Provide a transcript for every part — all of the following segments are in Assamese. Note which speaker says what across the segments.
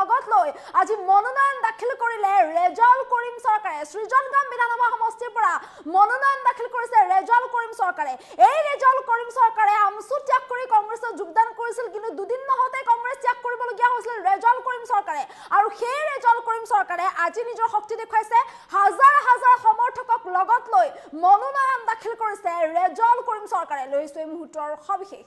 Speaker 1: লগত লৈ আজি মনোনয়ন দাখিল কৰিলে ৰেজাউল কৰিম চৰকাৰে সৃজনগাম বিধানসভা সমষ্টিৰ পৰা মনোনয়ন দাখিল কৰিছে ৰেজাউল কৰিম চৰকাৰে এই ৰেজাউল কৰিম চৰকাৰে আমসু ত্যাগ কৰি কংগ্ৰেছত যোগদান কৰিছিল কিন্তু দুদিন নহতে কংগ্ৰেছ ত্যাগ কৰিবলগীয়া হৈছিল ৰেজাউল কৰিম চৰকাৰে আৰু সেই ৰেজাউল কৰিম চৰকাৰে আজি নিজৰ শক্তি দেখুৱাইছে হাজাৰ হাজাৰ সমৰ্থকক লগত লৈ মনোনয়ন দাখিল কৰিছে ৰেজাউল কৰিম চৰকাৰে লৈছে এই মুহূৰ্তৰ সবিশেষ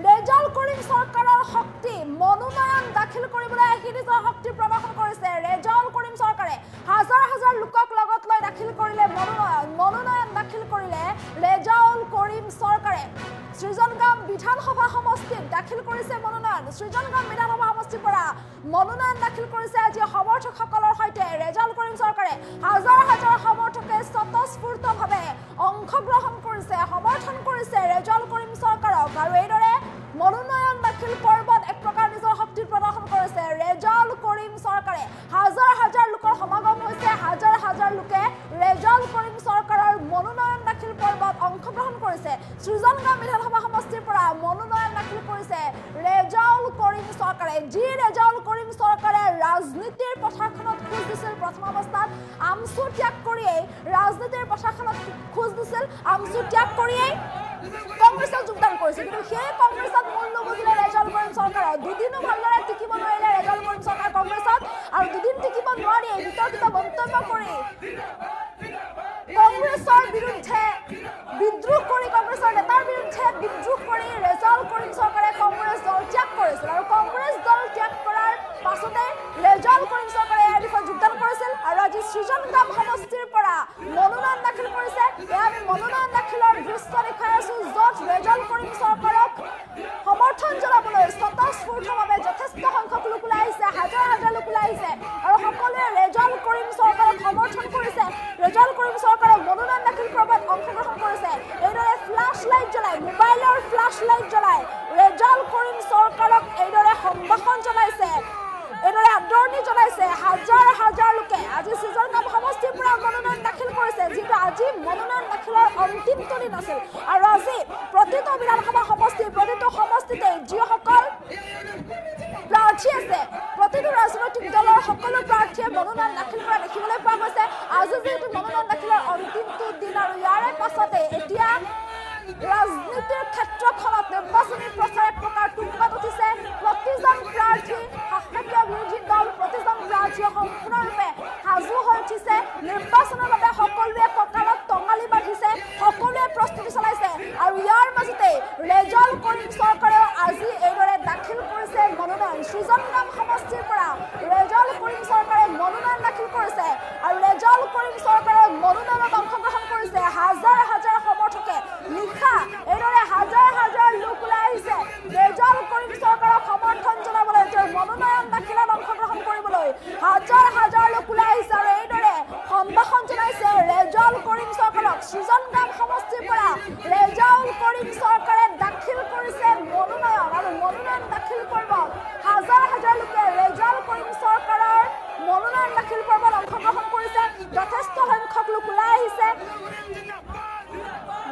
Speaker 1: ৰেজাউল কৰিম চৰকাৰৰ শক্তি মনোনয়ন দাখিল কৰিবলৈ আহি নিজৰ শক্তি প্ৰদৰ্শন কৰিছে ৰেজাউল কৰিম চৰকাৰে হাজাৰ হাজাৰ লোকক লগত লৈ দাখিল কৰিলে মনোনয়ন দাখিল কৰিলে ৰেজাউল কৰিম চৰকাৰে সৃজনগাম বিধানসভা সমষ্টিত দাখিল কৰিছে মনোনয়ন সৃজনগাম বিধানসভা সমষ্টিৰ পৰা মনোনয়ন দাখিল কৰিছে আজি সমৰ্থকসকলৰ সৈতে ৰেজাউল কৰিম চৰকাৰে হাজাৰ হাজাৰ সমৰ্থকে স্বতঃস্ফূৰ্তভাৱে অংশগ্ৰহণ কৰিছে সমৰ্থন কৰিছে ৰেজাউল কৰিম চৰকাৰক আৰু এইদৰে মনোনয়ন দাখিল পৰ্বত এক প্ৰকাৰ নিজৰ শক্তি প্ৰদৰ্শন কৰিছে ৰেজাউল কৰিম চৰকাৰে হাজাৰ হাজাৰ লোকৰ সমাগম হৈছে হাজাৰ হাজাৰ লোকে ৰেজাউল কৰিম চৰকাৰৰ মনোনয়ন দাখিল পৰ্বত অংশগ্ৰহণ কৰিছে সৃজনগাম বিধানসভা সমষ্টিৰ পৰা মনোনয়ন দাখিল কৰিছে ৰেজাউল কৰিম চৰকাৰে যি ৰেজাউল কৰিম চৰকাৰে ৰাজনীতিৰ পথাৰখনত খোজ দিছিল প্ৰথম অৱস্থাত আমসু ত্যাগ কৰিয়েই ৰাজনীতিৰ পথাৰখনত খোজ দিছিল আমসু ত্যাগ কৰিয়েই কংগ্ৰেছত যোগদান কৰিছিল কিন্তু সেই কংগ্ৰেছত মূল নবহিলে ৰেজাউল কৰিম চৰকাৰে দুদিনো ভালদৰে টিকিব নোৱাৰিলে ৰেজাউল কৰিম চৰকাৰ কংগ্ৰেছত আৰু দুদিন টিকিব নোৱাৰি বিতৰ্কিত মন্তব্য কৰি কংগ্ৰেছৰ বিৰুদ্ধে বিদ্ৰোহ কৰি কংগ্ৰেছৰ নেতাৰ বিৰুদ্ধে বিদ্ৰোহ কৰি ৰেজাউল কৰিম চৰকাৰে কংগ্ৰেছ দল ত্যাগ কৰিছিল আৰু কংগ্ৰেছ দল ত্যাগ কৰাৰ পাছতে ৰেজাউল কৰিম চৰকাৰে এই দিশত যোগদান কৰিছিল আৰু আজি সৃজনগাম সমষ্টিৰ পৰা মনোনয়ন দাখিল কৰিছে আমি মনোনয়ন দাখিলৰ দৃশ্য দেখুৱাই আছো য'ত ৰেজাউল কৰিম চৰকাৰক সমৰ্থন জনাবলৈ স্বতঃস্ফূৰ্তভাৱে যথেষ্ট সংখ্যক লোক ওলাই আহিছে হাজাৰ হাজাৰ লোক ওলাই আহিছে আৰু সকলোৱে ৰেজাউল কৰিম চৰকাৰক সমৰ্থন কৰিছে ৰেজাউল কৰিম চৰকাৰক মনোনয়ন দাখিল পৰ্বত অংশগ্ৰহণ কৰিছে এইদৰে ফ্লাছ লাইট জ্বলাই মোবাইলৰ ফ্লাছ লাইট জ্বলাই ৰেজাউল কৰিম চৰকাৰক এইদৰে সম্ভাষণ জনাইছে এইদৰে আদৰণি জনাইছে হাজাৰ হাজাৰ লোকে আজি সৃজনগাম সমষ্টিৰ পৰা মনোনয়ন দাখিল কৰিছে যিটো আজি মনোনয়ন দাখিলৰ অন্তিমটো দিন আছিল আৰু আজি প্ৰতিটো বিধানসভা সমষ্টিৰ প্ৰতিটো সমষ্টিতে যিসকল প্ৰাৰ্থী আছে প্ৰতিটো ৰাজনৈতিক দলৰ সকলো প্ৰাৰ্থীয়ে মনোনয়ন দাখিল কৰা দেখিবলৈ পোৱা গৈছে আজি যিহেতু মনোনয়ন দাখিলৰ অন্তিমটো দিন আৰু ইয়াৰে পাছতে এতিয়া ৰাজনীতিৰ ক্ষেত্ৰখনত নিৰ্বাচনী প্ৰচাৰ এক প্ৰকাৰ টুপকাত উঠিছে প্ৰতিজন প্ৰাৰ্থী শাসকীয় বিৰোধী দল প্ৰতিজন প্ৰাৰ্থীয়ে সম্পূৰ্ণৰূপে সাজু হৈ উঠিছে নিৰ্বাচনৰ বাবে সকলোৱে কঁকালত টঙালি বান্ধিছে সকলোৱে প্ৰস্তুতি চলাইছে আৰু ইয়াৰ মাজতে ৰেজাউল কৰিম চৰকাৰেও আজি এইদৰে দাখিল কৰিছে মনোনয়ন সৃজনগাম সমষ্টিৰ পৰা ৰেজাউল কৰিম চৰকাৰে মনোনয়ন দাখিল কৰিছে আৰু ৰেজাউল কৰিম চৰকাৰৰ মনোনয়নত অংশগ্ৰহণ কৰিছে হাজাৰ হাজাৰ সমৰ্থকে নিশা এইদৰে হাজাৰ হাজাৰ লোক ওলাই আহিছে ৰেজাউল কৰিম চৰকাৰক সমৰ্থন জনাবলৈ তেওঁৰ মনোনয়ন দাখিলত অংশগ্ৰহণ কৰিবলৈ হাজাৰ হাজাৰ লোক ওলাই আহিছে আৰু এইদৰে সম্ভাষণ জনাইছে ৰেজাউল কৰিম চৰকাৰক সৃজনগাম সমষ্টিৰ পৰা ৰেজাউল কৰিম চৰকাৰে দাখিল কৰিছে মনোনয়ন আৰু মনোনয়ন দাখিল কৰিব হাজাৰ হাজাৰ লোকে ৰেজাউল কৰিম চৰকাৰৰ মনোনয়ন দাখিল পৰ্বত অংশগ্ৰহণ কৰিছে যথেষ্ট সংখ্যক লোক ওলাই আহিছে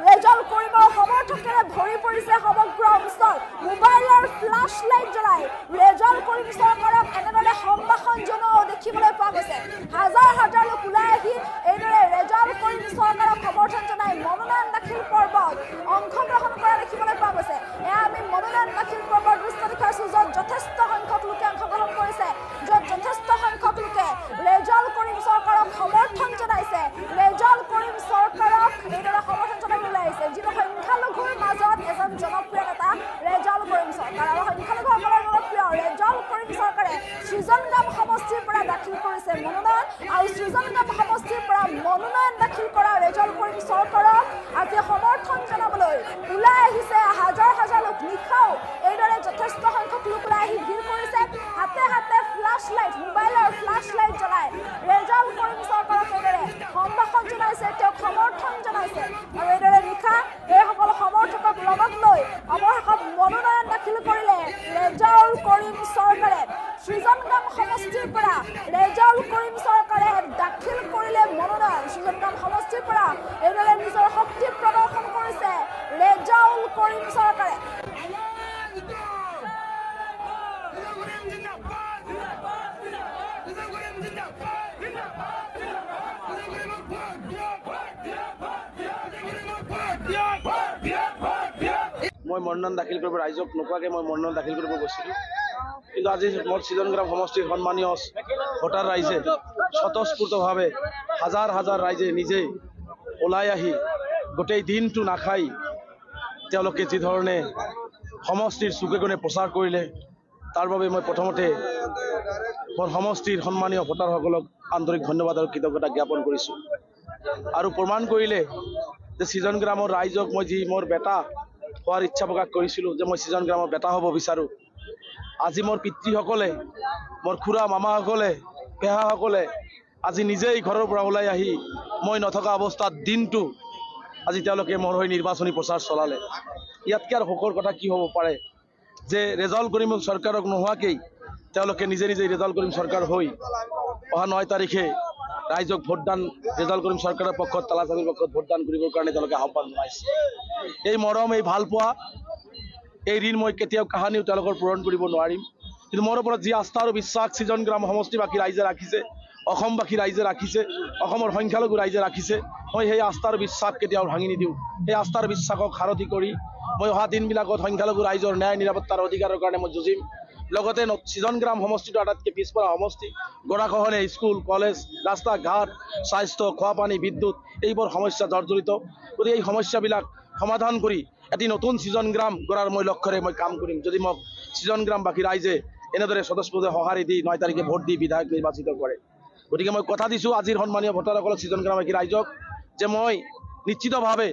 Speaker 1: ৰেজাউল কৰিমৰ সমৰ্থকেৰে ভৰি পৰিছে সমগ্ৰ অঞ্চল মোবাইলৰ ফ্লাছ লাইট জ্বলাই ৰেজাউল কৰিম চৰকাৰক এনেদৰে সম্ভাষণ জনোৱা দেখিবলৈ পোৱা গৈছে হাজাৰ হাজাৰ লোক ওলাই আহি এইদৰে ৰেজাউল কৰিম চৰকাৰক সমৰ্থন জনাই মনোনয়ন দাখিল পৰ্বত অংশগ্ৰহণ কৰা দেখিবলৈ পোৱা গৈছে এয়া আমি মনোনয়ন দাখিল পৰ্বৰ দৃশ্য দেখুৱাইছো য'ত যথেষ্ট সংখ্যক লোকে অংশগ্ৰহণ কৰিছে য'ত যথেষ্ট সংখ্যক লোকে ৰেজাউল কৰিম চৰকাৰক সমৰ্থন জনাইছে ৰেজাউল কৰিম চৰকাৰক এইদৰে সমৰ্থন জনাবলৈ আহিছে যিটো সংখ্যালঘুৰ মাজত এজন জনপ্ৰিয় নেতা ৰেজাউল কৰিম চৰকাৰ আৰু সংখ্যালঘুসকলৰ জনপ্ৰিয় ৰেজাউল কৰিম চৰকাৰে সৃজনগাম সমষ্টিৰ পৰা দাখিল কৰিছে মনোনয়ন আৰু সৃজনগাম সমষ্টিৰ পৰা মনোনয়ন দাখিল কৰা ৰেজাউল কৰিম চৰকাৰক আজি সমৰ্থন জনাবলৈ ওলাই আহিছে হাজাৰ হাজাৰ লোক নিশাও এইদৰে যথেষ্ট সংখ্যক লোক ওলাই আহি ভিৰ কৰিছে হাতে হাতে ফ্লাছ লাইট মোবাইলৰ ফ্লাছ লাইট জ্বলাই ৰেজাউল কৰিম চৰকাৰক এইদৰে সম্ভাষণ জনাইছে তেওঁক সমৰ্থন জনাইছে আৰু এইদৰে নিশা এইসকল সমৰ্থকক লগত লৈ অৱশেষত মনোনয়ন দাখিল কৰিলে ৰেজাউল কৰিম চৰকাৰে সৃজনগাম সমষ্টিৰ পৰা ৰেজাউল কৰিম চৰকাৰে দাখিল কৰিলে মনোনয়ন সৃজনগাম সমষ্টিৰ পৰা এইদৰে নিজৰ শক্তি প্ৰদৰ্শন কৰিছে ৰেজাউল কৰিম চৰকাৰে
Speaker 2: মই মনোনয়ন দাখিল কৰিব ৰাইজক নোকোৱাকৈ মই মনোনয়ন দাখিল কৰিব গৈছিলোঁ। কিন্তু আজি মোৰ ছিজনগ্ৰাম সমষ্টিৰ সন্মানীয় ভোটাৰ ৰাইজে স্বতঃস্ফূৰ্তভাৱে হাজাৰ হাজাৰ ৰাইজে নিজেই ওলাই আহি গোটেই দিনটো নাখাই তেওঁলোকে যি ধৰণে সমষ্টিৰ চুকে কোণে প্ৰচাৰ কৰিলে, তাৰ বাবে মই প্ৰথমতে মোৰ সমষ্টিৰ সন্মানীয় ভোটাৰসকলক আন্তৰিক ধন্যবাদ আৰু কৃতজ্ঞতা জ্ঞাপন কৰিছোঁ। আৰু প্ৰমাণ কৰিলে যে ছিজনগ্ৰামৰ ৰাইজক মই যি মোৰ বেটা হোৱাৰ ইচ্ছা প্ৰকাশ কৰিছিলোঁ, যে মই ছিজনগ্ৰামৰ বেটা হ'ব বিচাৰোঁ, আজি মোৰ পিতৃসকলে, মোৰ খুৰা মামাসকলে, পেহাসকলে আজি নিজেই ঘৰৰ পৰা ওলাই আহি মই নথকা অৱস্থাত দিনটো আজি তেওঁলোকে মোৰ হৈ নিৰ্বাচনী প্ৰচাৰ চলালে। ইয়াতকৈ আৰু সুখৰ কথা কি হ'ব পাৰে যে ৰেজাল্ট কৰিম চৰকাৰক নোহোৱাকেই তেওঁলোকে নিজে নিজেই ৰেজাল্ট কৰিম চৰকাৰ হৈ অহা 9 তাৰিখে ৰাইজক ভোটদান, ৰেজাল্ট কৰিম চৰকাৰৰ পক্ষত, তালাচাবিৰ পক্ষত ভোটদান কৰিবৰ কাৰণে তেওঁলোকে আহ্বান জনাইছে। এই মৰম, এই ভালপোৱা, এই ঋণ মই কেতিয়াও কাহানিও তেওঁলোকৰ পূৰণ কৰিব নোৱাৰিম। কিন্তু মোৰ ওপৰত যি আস্থা আৰু বিশ্বাস ছিজনগ্ৰাম সমষ্টিবাসী ৰাইজে ৰাখিছে, অসমবাসী ৰাইজে ৰাখিছে, অসমৰ সংখ্যালঘু ৰাইজে ৰাখিছে, মই সেই আস্থাৰ বিশ্বাস কেতিয়াও ভাঙি নিদিওঁ। সেই আস্থাৰ বিশ্বাসক সাৰথি কৰি মই অহা দিনবিলাকত সংখ্যালঘু ৰাইজৰ ন্যায় নিৰাপত্তাৰ অধিকাৰৰ কাৰণে মই যুঁজিম। লগতে ছিজনগ্ৰাম সমষ্টিটো আটাইতকৈ পিছপৰা সমষ্টি, গৰাখহনীয়া, স্কুল কলেজ, ৰাস্তা ঘাট, স্বাস্থ্য, খোৱাপানী, বিদ্যুৎ এইবোৰ সমস্যা জৰ্জৰিত। গতিকে এই সমস্যাবিলাক সমাধান কৰি এটি নতুন ছিজনগ্ৰাম গঢ়াৰ মই লক্ষ্যৰে মই কাম কৰিম, যদি মোক ছিজনগ্ৰামবাসী ৰাইজে এনেদৰে স্বতঃস্ফূৰ্ত সঁহাৰি দি 9 তাৰিখে ভোট দি বিধায়ক নিৰ্বাচিত কৰে। গতিকে মই কথা দিছোঁ আজিৰ সন্মানীয় ভোটাৰসকলক, ছিজনগ্ৰামবাসী ৰাইজক, যে মই নিশ্চিতভাৱে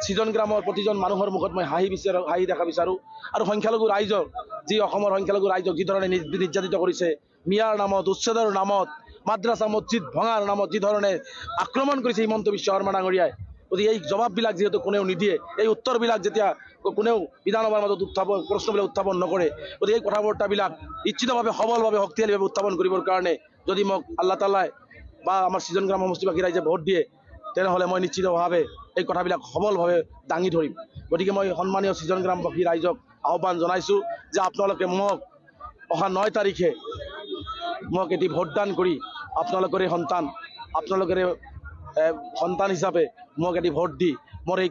Speaker 2: ছিজনগ্ৰামৰ প্ৰতিজন মানুহৰ মুখত মই হাঁহি দেখা বিচাৰোঁ। আৰু সংখ্যালঘু ৰাইজৰ, যি অসমৰ সংখ্যালঘু ৰাইজক যি ধৰণে নিৰ্যাতিত কৰিছে, মিয়াৰ নামত, উচ্ছেদৰ নামত, মাদ্ৰাছা মছজিদ ভঙাৰ নামত যি ধৰণে আক্ৰমণ কৰিছে হিমন্ত বিশ্ব শৰ্মা ডাঙৰীয়াই, গতিকে এই জবাববিলাক যিহেতু কোনেও নিদিয়ে, এই উত্তৰবিলাক যেতিয়া কোনেও বিধানসভাৰ মাজত প্ৰশ্নবিলাক উত্থাপন নকৰে, গতিকে এই কথা বাৰ্তাবিলাক নিশ্চিতভাৱে সবলভাৱে শক্তিশালীভাৱে উত্থাপন কৰিবৰ কাৰণে যদি মোক আল্লাহ তালাই বা আমাৰ ছিজনগ্ৰাম সমষ্টিবাসী ৰাইজে ভোট দিয়ে, তেনেহ'লে মই নিশ্চিতভাৱে এই কথাবিলাক সবলভাৱে দাঙি ধৰিম। গতিকে মই সন্মানীয় ছিজনগ্ৰামবাসী ৰাইজক আহ্বান জনাইছোঁ যে আপোনালোকে মোক অহা 9 তাৰিখে মোক এটি ভোটদান কৰি আপোনালোকৰে সন্তান হিচাপে মোক এটি ভোট দি মোৰ এই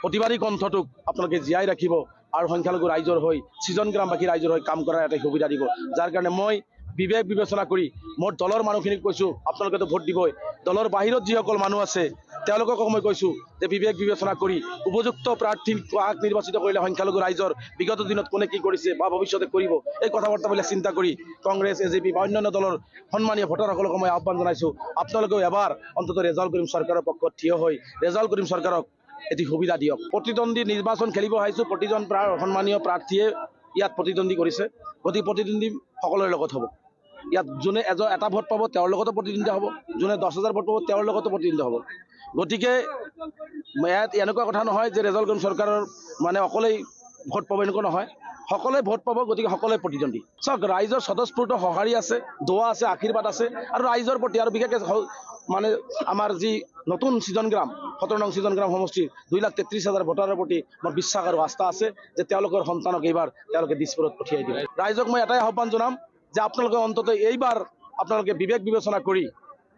Speaker 2: প্ৰতিবাদী কণ্ঠটোক আপোনালোকে জীয়াই ৰাখিব আৰু সংখ্যালঘু ৰাইজৰ হৈ, ছিজনগ্ৰামবাসী ৰাইজৰ হৈ কাম কৰাৰ এটা সুবিধা দিব। যাৰ কাৰণে মই বিবেক বিবেচনা কৰি মোৰ দলৰ মানুহখিনিক কৈছোঁ, আপোনালোকেতো ভোট দিবই, দলৰ বাহিৰত যিসকল মানুহ আছে তেওঁলোককো মই কৈছোঁ যে বিবেক বিবেচনা কৰি উপযুক্ত প্ৰাৰ্থী নিৰ্বাচিত কৰিলে সংখ্যালঘু ৰাইজৰ বিগত দিনত কোনে কি কৰিছে বা ভৱিষ্যতে কৰিব, এই কথা বাৰ্তাবিলাক চিন্তা কৰি কংগ্ৰেছ, AJP বা অন্যান্য দলৰ সন্মানীয় ভোটাৰসকলক মই আহ্বান জনাইছোঁ, আপোনালোকেও এবাৰ অন্ততঃ ৰেজাল্ট কৰিম চৰকাৰৰ পক্ষত থিয় হৈ ৰেজাল্ট কৰিম চৰকাৰক এটি সুবিধা দিয়ক। প্ৰতিদ্বন্দ্বী নিৰ্বাচন খেলিব আহিছোঁ, প্ৰতিজন সন্মানীয় প্ৰাৰ্থীয়ে ইয়াত প্ৰতিদ্বন্দ্বী কৰিছে, গতিকে প্ৰতিদ্বন্দ্বী সকলোৰে লগত হ'ব। ইয়াত যোনে এটা ভোট পাব তেওঁৰ লগতো প্ৰতিদ্বন্দ্বিতা হ'ব, যোনে 10,000 ভোট পাব তেওঁৰ লগতো প্ৰতিদ্বন্দ্বিতা হ'ব। গতিকে ইয়াত এনেকুৱা কথা নহয় যে ৰেজাল্ট কৰিম চৰকাৰৰ মানে অকলেই ভোট পাব, এনেকুৱা নহয়, সকলোৱে ভোট পাব। গতিকে সকলোৱে প্ৰতিদ্বন্দ্বী। চাওক, ৰাইজৰ স্বতঃস্ফূৰ্ত সঁহাৰি আছে, দোৱা আছে, আশীৰ্বাদ আছে, আৰু ৰাইজৰ প্ৰতি আৰু বিশেষকৈ মানে আমাৰ যি নতুন ছিজনগ্ৰাম 17 নং ছিজনগ্ৰাম সমষ্টিৰ 2,33,000 ভোটাৰৰ প্ৰতি মোৰ বিশ্বাস আৰু আস্থা আছে যে তেওঁলোকৰ সন্তানক এইবাৰ তেওঁলোকে দিছপুৰত পঠিয়াই দিব। ৰাইজক মই এটাই আহ্বান জনাম যে আপোনালোকে অন্ততঃ এইবাৰ আপোনালোকে বিবেক বিবেচনা কৰি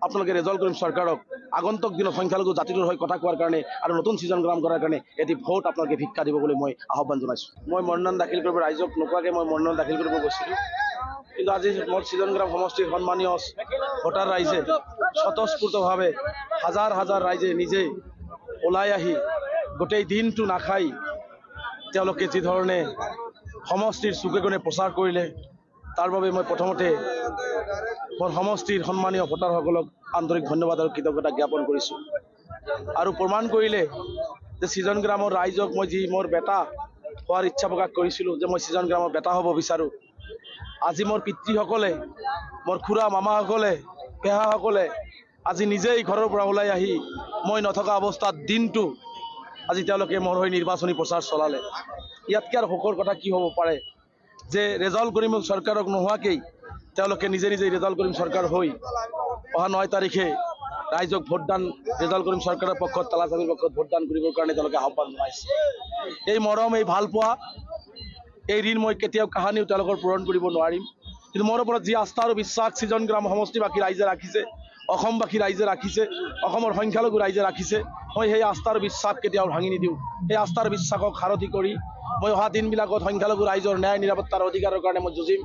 Speaker 2: আপোনালোকে ৰেজাল্ট কৰিম চৰকাৰক আগন্তুক দিনত সংখ্যালঘু জাতিটোৰ হৈ কথা কোৱাৰ কাৰণে আৰু নতুন ছিজনগ্ৰাম কৰাৰ কাৰণে এটি ভোট আপোনালোকে ভিক্ষা দিব বুলি মই আহ্বান জনাইছোঁ। মই মনোনয়ন দাখিল কৰিব ৰাইজক নোকোৱাকৈ মই মনোনয়ন দাখিল কৰিব গৈছিলোঁ। কিন্তু আজি মোৰ ছিজনগ্ৰাম সমষ্টিৰ সন্মানীয় ভোটাৰ ৰাইজে স্বতঃস্ফূৰ্তভাৱে হাজাৰ হাজাৰ ৰাইজে নিজেই ওলাই আহি গোটেই দিনটো নাখাই তেওঁলোকে যি ধৰণে সমষ্টিৰ চুকে কোণে প্ৰচাৰ কৰিলে, তাৰ বাবে মই প্ৰথমতে মোৰ সমষ্টিৰ সন্মানীয় ভোটাৰসকলক আন্তৰিক ধন্যবাদ আৰু কৃতজ্ঞতা জ্ঞাপন কৰিছোঁ। আৰু প্ৰমাণ কৰিলে যে ছিজনগ্ৰামৰ ৰাইজক মই যি মোৰ বেটা হোৱাৰ ইচ্ছা প্ৰকাশ কৰিছিলোঁ, যে মই ছিজনগ্ৰামৰ বেটা হ'ব বিচাৰোঁ, আজি মোৰ পিতৃসকলে, মোৰ খুৰা মামাসকলে, পেহাসকলে আজি নিজেই ঘৰৰ পৰা ওলাই আহি মই নথকা অৱস্থাত দিনটো আজি তেওঁলোকে মোৰ হৈ নিৰ্বাচনী প্ৰচাৰ চলালে। ইয়াতকৈ আৰু সুখৰ কথা কি হ'ব পাৰে যে ৰেজাল্ট কৰিম চৰকাৰক নোহোৱাকেই তেওঁলোকে নিজে নিজেই ৰেজাল্ট কৰিম চৰকাৰ হৈ অহা 9 তাৰিখে ৰাইজক ভোটদান, ৰেজাল্ট কৰিম চৰকাৰৰ পক্ষত, তালাচাবিৰ পক্ষত ভোটদান কৰিবৰ কাৰণে তেওঁলোকে আহ্বান জনাইছে। এই মৰম, এই ভালপোৱা, এই ঋণ মই কেতিয়াও কাহানিও তেওঁলোকৰ পূৰণ কৰিব নোৱাৰিম। কিন্তু মোৰ ওপৰত যি আস্থা আৰু বিশ্বাস ছিজনগ্ৰাম সমষ্টিবাসী ৰাইজে ৰাখিছে, অসমবাসী ৰাইজে ৰাখিছে, অসমৰ সংখ্যালঘু ৰাইজে ৰাখিছে, মই সেই আস্থাৰ বিশ্বাস কেতিয়াও ভাঙি নিদিওঁ। সেই আস্থাৰ বিশ্বাসক সাৰথি কৰি মই অহা দিনবিলাকত সংখ্যালঘু ৰাইজৰ ন্যায় নিৰাপত্তাৰ অধিকাৰৰ কাৰণে মই যুঁজিম।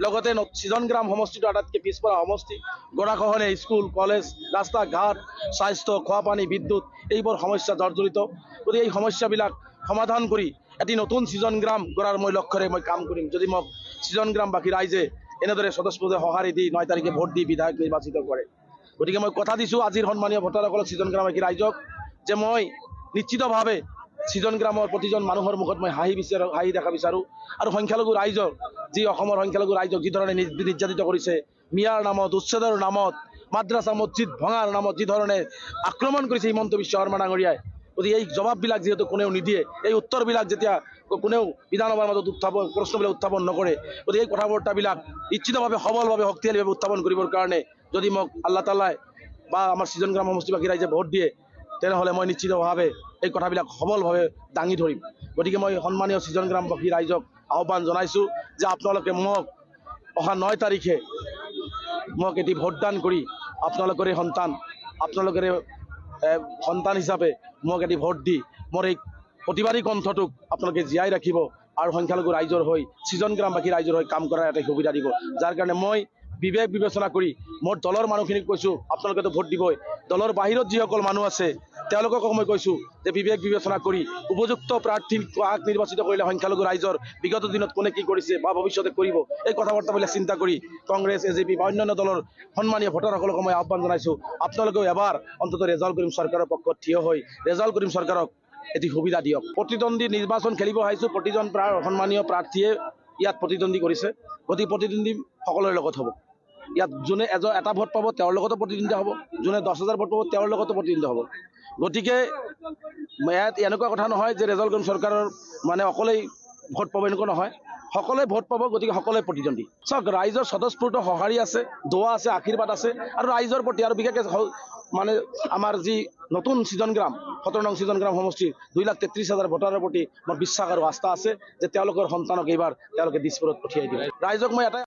Speaker 2: লগতে ছিজন গ্ৰাম সমষ্টিটো আটাইতকৈ পিছপৰা সমষ্টি। গৰাখহনীয়া, স্কুল কলেজ, ৰাস্তা ঘাট, স্বাস্থ্য, খোৱাপানী, বিদ্যুৎ এইবোৰ সমস্যা জৰ্জৰিত। গতিকে এই সমস্যাবিলাক সমাধান কৰি এটি নতুন ছিজন গ্ৰাম গঢ়াৰ মই লক্ষ্যৰে মই কাম কৰিম, যদি মোক ছিজন গ্ৰামবাসী ৰাইজে এনেদৰে স্বতঃস্ফূৰ্তে সঁহাৰি দি 9 তাৰিখে ভোট দি বিধায়ক নিৰ্বাচিত কৰে। গতিকে মই কথা দিছোঁ আজিৰ সন্মানীয় ভোটাৰসকলক, ছিজন গ্ৰামবাসী ৰাইজক, যে মই নিশ্চিতভাৱে ছিজন গ্ৰামৰ প্ৰতিজন মানুহৰ মুখত মই হাঁহি দেখা বিচাৰোঁ। আৰু সংখ্যালঘু ৰাইজৰ যি অসমৰ সংখ্যালঘু ৰাইজক যি ধৰণে নিৰ্যাতিত কৰিছে, মিয়াৰ নামত, উচ্ছেদৰ নামত, মাদ্ৰাছা মছজিদ ভঙাৰ নামত যি ধৰণে আক্ৰমণ কৰিছে হিমন্ত বিশ্ব শৰ্মা ডাঙৰীয়াই, গতিকে এই জবাববিলাক যিহেতু কোনেও নিদিয়ে, এই উত্তৰবিলাক যেতিয়া কোনেও বিধানসভাৰ মাজত প্ৰশ্নবিলাক উত্থাপন নকৰে, গতিকে এই কথা বাৰ্তাবিলাক নিশ্চিতভাৱে সবলভাৱে শক্তিশালীভাৱে উত্থাপন কৰিবৰ কাৰণে যদি মোক আল্লাহ তালাই বা আমাৰ ছিজন গ্ৰাম সমষ্টিবাসী ৰাইজে ভোট দিয়ে, তেনেহ'লে মই নিশ্চিতভাৱে এই কথাবিলাক সবলভাৱে দাঙি ধৰিম। গতিকে মই সন্মানীয় ছিজন গ্ৰামবাসী ৰাইজক আহ্বান জনাইছোঁ যে আপোনালোকে মোক অহা 9 তাৰিখে মোক এটি ভোটদান কৰি আপোনালোকৰে সন্তান হিচাপে মোক এটি ভোট দি মোৰ এই প্ৰতিবাদী কণ্ঠটোক আপোনালোকে জীয়াই ৰাখিব আৰু সংখ্যালঘু ৰাইজৰ হৈ ছিজন গ্ৰামবাসী ৰাইজৰ হৈ কাম কৰাৰ এটা সুবিধা দিব। যাৰ কাৰণে মই বিবেক বিবেচনা কৰি মোৰ দলৰ মানুহখিনিক কৈছোঁ, আপোনালোকেতো ভোট দিবই, দলৰ বাহিৰত যিসকল মানুহ আছে তেওঁলোককো মই কৈছোঁ যে বিবেক বিবেচনা কৰি উপযুক্ত প্ৰাৰ্থীক নিৰ্বাচিত কৰিলে সংখ্যালঘু ৰাইজৰ বিগত দিনত কোনে কি কৰিছে বা ভৱিষ্যতে কৰিব, এই কথা বাৰ্তাবিলাক চিন্তা কৰি কংগ্ৰেছ, AJP বা অন্যান্য দলৰ সন্মানীয় ভোটাৰসকলক মই আহ্বান জনাইছোঁ, আপোনালোকেও এবাৰ অন্ততঃ ৰেজাল্ট কৰিম চৰকাৰৰ পক্ষত থিয় হৈ ৰেজাল্ট কৰিম চৰকাৰক এটি সুবিধা দিয়ক। প্ৰতিদ্বন্দ্বী নিৰ্বাচন খেলিব আহিছোঁ, প্ৰতিজন সন্মানীয় প্ৰাৰ্থীয়ে ইয়াত প্ৰতিদ্বন্দ্বী কৰিছে, গতিকে প্ৰতিদ্বন্দ্বী সকলোৰে লগত হ'ব। ইয়াত যোনে এটা ভোট পাব তেওঁৰ লগতো প্ৰতিদ্বন্দ্বিতা হ'ব, যোনে 10,000 ভোট পাব তেওঁৰ লগতো প্ৰতিদ্বন্দ্বিতা হ'ব। গতিকে ইয়াত এনেকুৱা কথা নহয় যে ৰেজাল্ট কৰিম চৰকাৰৰ মানে অকলেই ভোট পাব, এনেকুৱা নহয়, সকলোৱে ভোট পাব, গতিকে সকলোৱে প্ৰতিদ্বন্দ্বী। চাওক, ৰাইজৰ স্বতঃস্ফূৰ্ত সঁহাৰি আছে, দোৱা আছে, আশীৰ্বাদ আছে, আৰু ৰাইজৰ প্ৰতি আৰু বিশেষকৈ মানে আমাৰ যি নতুন ছিজন গ্ৰাম 17 নং ছিজন গ্ৰাম সমষ্টিৰ 2,33,000 ভোটাৰৰ প্ৰতি মোৰ বিশ্বাস আৰু আস্থা আছে যে তেওঁলোকৰ সন্তানক এইবাৰ তেওঁলোকে দিছপুৰত পঠিয়াই দিব। ৰাইজক মই এটাই